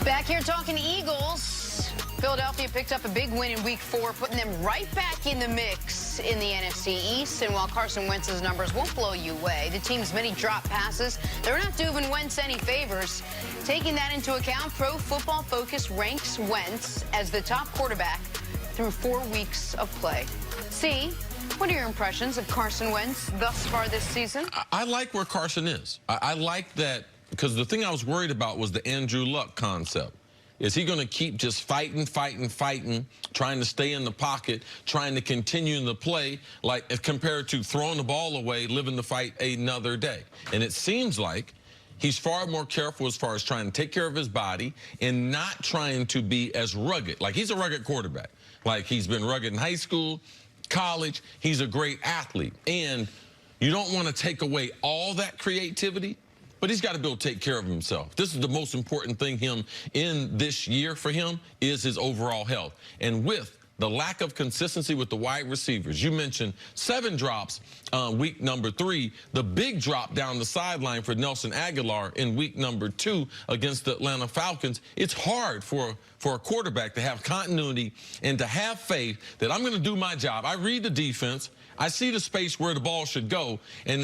Back here talking Eagles. Philadelphia picked up a big win in Week 4, putting them right back in the mix in the NFC East. And while Carson Wentz's numbers won't blow you away, the team's many drop passes, they're not doing Wentz any favors. Taking that into account, Pro Football Focus ranks Wentz as the top quarterback through 4 weeks of play. C, what are your impressions of Carson Wentz thus far this season? I like where Carson is. I like that, because the thing I was worried about was the Andrew Luck concept. Is he going to keep just fighting, trying to stay in the pocket, trying to continue in the play, like if compared to throwing the ball away, living the fight another day? And it seems like he's far more careful as far as trying to take care of his body and not trying to be as rugged. Like, he's a rugged quarterback. Like, he's been rugged in high school, college. He's a great athlete. And you don't want to take away all that creativity, but he's got to be able to take care of himself. This is the most important thing in this year for him is his overall health. And with the lack of consistency with the wide receivers, you mentioned 7 drops week number 3, the big drop down the sideline for Nelson Aguilar in week number 2 against the Atlanta Falcons. It's hard for a quarterback to have continuity and to have faith that I'm going to do my job. I read the defense. I see the space where the ball should go and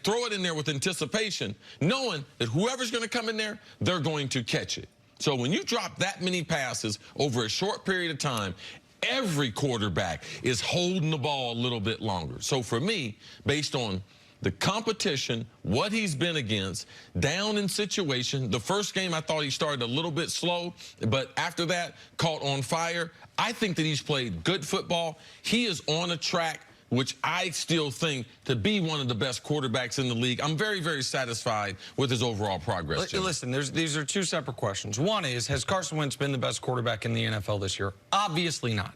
throw it in there with anticipation, knowing that whoever's going to come in there, they're going to catch it. So when you drop that many passes over a short period of time, every quarterback is holding the ball a little bit longer. So for me, based on the competition, what he's been against, down in situation. The first game, I thought he started a little bit slow, but after that, caught on fire. I think that he's played good football. He is on a track which I still think to be one of the best quarterbacks in the league. I'm very, very satisfied with his overall progress, Jim. Listen, these are 2 separate questions. One is, has Carson Wentz been the best quarterback in the NFL this year? Obviously not.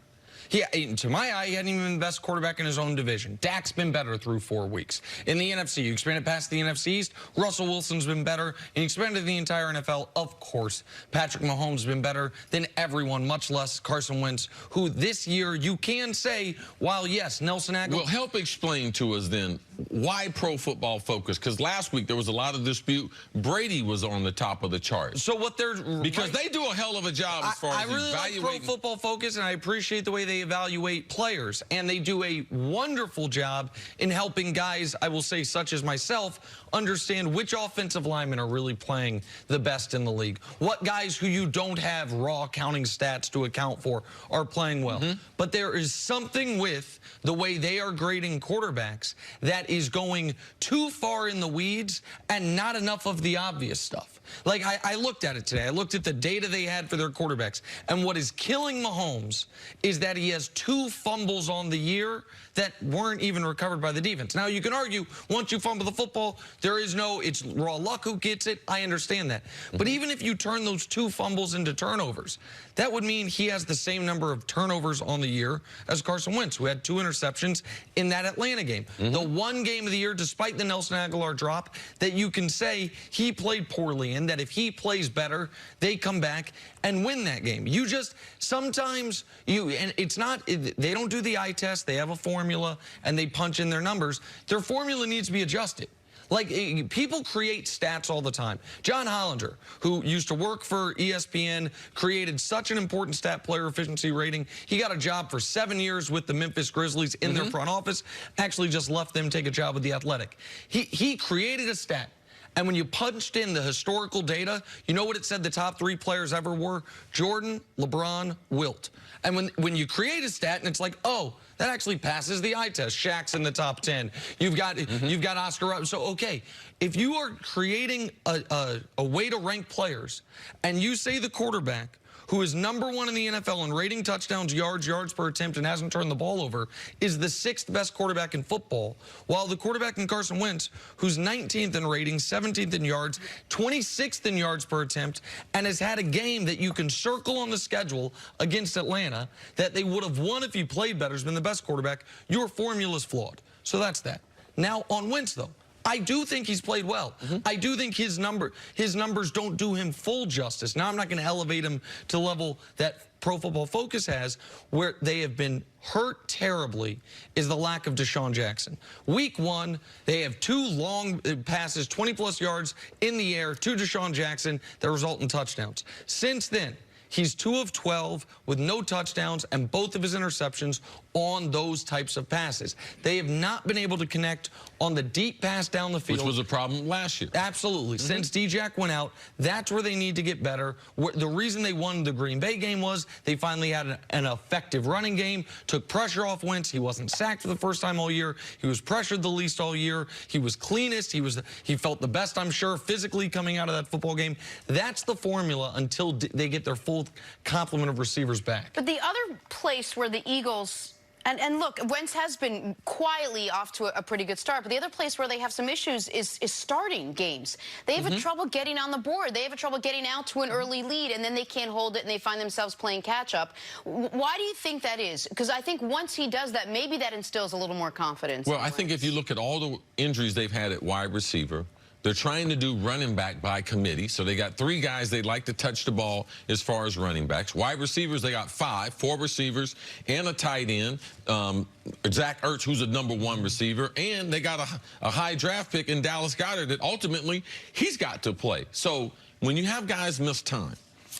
To my eye, he hadn't even been the best quarterback in his own division. Dak's been better through 4 weeks. In the NFC, you expand it past the NFC East, Russell Wilson's been better. And you expand it to the entire NFL, of course. Patrick Mahomes has been better than everyone, much less Carson Wentz, who this year you can say, while yes, Nelson Aguilar. Well, help explain to us then, why Pro Football Focus? Because last week there was a lot of dispute. Brady was on the top of the chart. So what they're... Because they do a hell of a job as far as I really evaluating. like Pro Football Focus, and I appreciate the way they evaluate players, and they do a wonderful job in helping guys, I will say, such as myself, understand which offensive linemen are really playing the best in the league. What guys who you don't have raw counting stats to account for are playing well. But there is something with the way they are grading quarterbacks that is going too far in the weeds and not enough of the obvious stuff. Like, I looked at it today. I looked at the data they had for their quarterbacks. And what is killing Mahomes is that he has 2 fumbles on the year that weren't even recovered by the defense. Now, you can argue, once you fumble the football, there is no, it's raw luck who gets it. I understand that. But even if you turn those 2 fumbles into turnovers, that would mean he has the same number of turnovers on the year as Carson Wentz, who had 2 interceptions in that Atlanta game. The one game of the year, despite the Nelson Aguilar drop, that you can say he played poorly in, that if he plays better, they come back and win that game. You just, sometimes, and it's not, they don't do the eye test, they have a formula, and they punch in their numbers. Their formula needs to be adjusted. Like, people create stats all the time. John Hollinger, who used to work for ESPN, created such an important stat player efficiency rating. He got a job for 7 years with the Memphis Grizzlies in their front office, actually just left them, take a job with The Athletic. He created a stat. And when you punched in the historical data, you know what it said the top 3 players ever were? Jordan, LeBron, Wilt. And when you create a stat and it's like, oh, that actually passes the eye test. Shaq's in the top 10. You've got Oscar. So, okay, if you are creating a way to rank players and you say the quarterback who is #1 in the NFL in rating touchdowns, yards per attempt, and hasn't turned the ball over, is the 6th best quarterback in football, while the quarterback in Carson Wentz, who's 19th in ratings, 17th in yards, 26th in yards per attempt, and has had a game that you can circle on the schedule against Atlanta that they would have won if he played better, has been the best quarterback, your formula's flawed. So that's that. Now, on Wentz, though, I do think he's played well. I do think his numbers don't do him full justice. Now, I'm not going to elevate him to the level that Pro Football Focus has, where they have been hurt terribly, is the lack of Deshaun Jackson. Week 1, they have 2 long passes, 20-plus yards in the air to Deshaun Jackson that result in touchdowns. Since then, he's 2 of 12 with no touchdowns and both of his interceptions on those types of passes. They have not been able to connect on the deep pass down the field. Which was a problem last year. Absolutely. Since D-Jack went out, that's where they need to get better. The reason they won the Green Bay game was they finally had an effective running game, took pressure off Wentz. He wasn't sacked for the first time all year. He was pressured the least all year. He was cleanest. He felt the best, I'm sure, physically coming out of that football game. That's the formula until they get their full complement of receivers back. But the other place where the Eagles, and look, Wentz has been quietly off to a pretty good start, but the other place where they have some issues is starting games. They have trouble getting on the board. They have trouble getting out to an early lead, and then they can't hold it, and they find themselves playing catch-up. Why do you think that is? Because I think once he does that, maybe that instills a little more confidence. Well, I think if you look at all the injuries they've had at wide receiver, they're trying to do running back by committee. So they got 3 guys they'd like to touch the ball as far as running backs. Wide receivers, they got 4 receivers and a tight end. Zach Ertz, who's a #1 receiver. And they got a high draft pick in Dallas Goedert that ultimately he's got to play. So when you have guys miss time,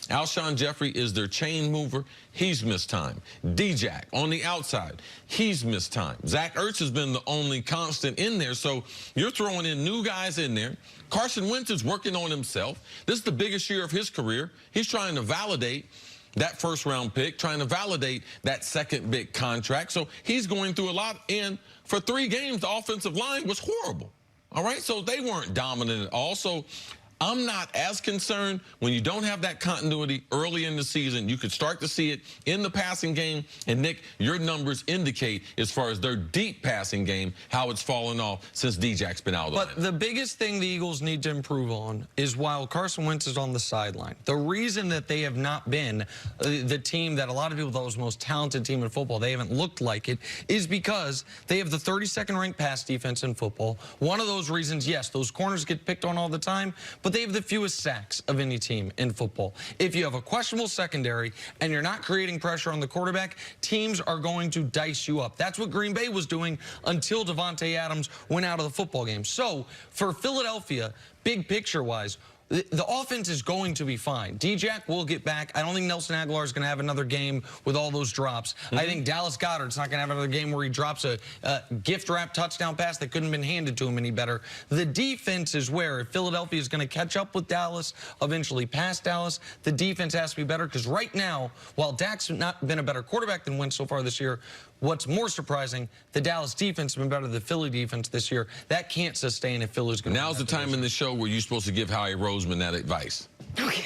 Alshon Jeffrey is their chain mover. He's missed time. D-Jack on the outside, he's missed time. Zach Ertz has been the only constant in there, so you're throwing in new guys in there. Carson Wentz is working on himself. This is the biggest year of his career. He's trying to validate that first-round pick, trying to validate that second big contract. So he's going through a lot, and for 3 games, the offensive line was horrible. All right, so they weren't dominant at all. So I'm not as concerned when you don't have that continuity early in the season. You could start to see it in the passing game. And, Nick, your numbers indicate, as far as their deep passing game, how it's fallen off since D-Jack's been out. But the biggest thing the Eagles need to improve on is while Carson Wentz is on the sideline, the reason that they have not been the team that a lot of people thought was the most talented team in football, they haven't looked like it, is because they have the 32nd ranked pass defense in football. One of those reasons, yes, those corners get picked on all the time, but they have the fewest sacks of any team in football. If you have a questionable secondary and you're not creating pressure on the quarterback, teams are going to dice you up. That's what Green Bay was doing until Davante Adams went out of the football game. So for Philadelphia, big picture-wise, the offense is going to be fine. D-Jack will get back. I don't think Nelson Aguilar is going to have another game with all those drops. I think Dallas Goedert's not going to have another game where he drops a gift-wrap touchdown pass that couldn't have been handed to him any better. The defense is where, if Philadelphia is going to catch up with Dallas, eventually pass Dallas, the defense has to be better, because right now, while Dak's not been a better quarterback than Wentz so far this year, what's more surprising, the Dallas defense has been better than the Philly defense this year. That can't sustain if Philly's going to. Now's the time in the show where you're supposed to give Howie Roseman that advice. Okay.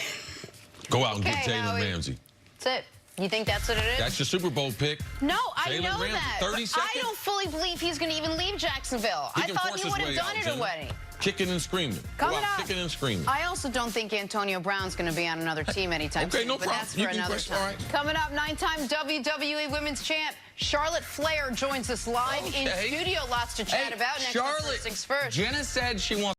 Go out and get Jalen Ramsey. That's it. You think that's what it is? That's your Super Bowl pick. No, I know Ramsey, that. 30 seconds? I don't fully believe he's going to even leave Jacksonville. I thought he would have done it already. Kicking and screaming. Coming up. Kicking and screaming. I also don't think Antonio Brown's going to be on another team anytime soon. Okay, no problem. But that's for another time. All right. Coming up, 9-time WWE Women's Champ Charlotte Flair joins us live in studio. Lots to chat about. Next Charlotte, things first. Jenna said she wants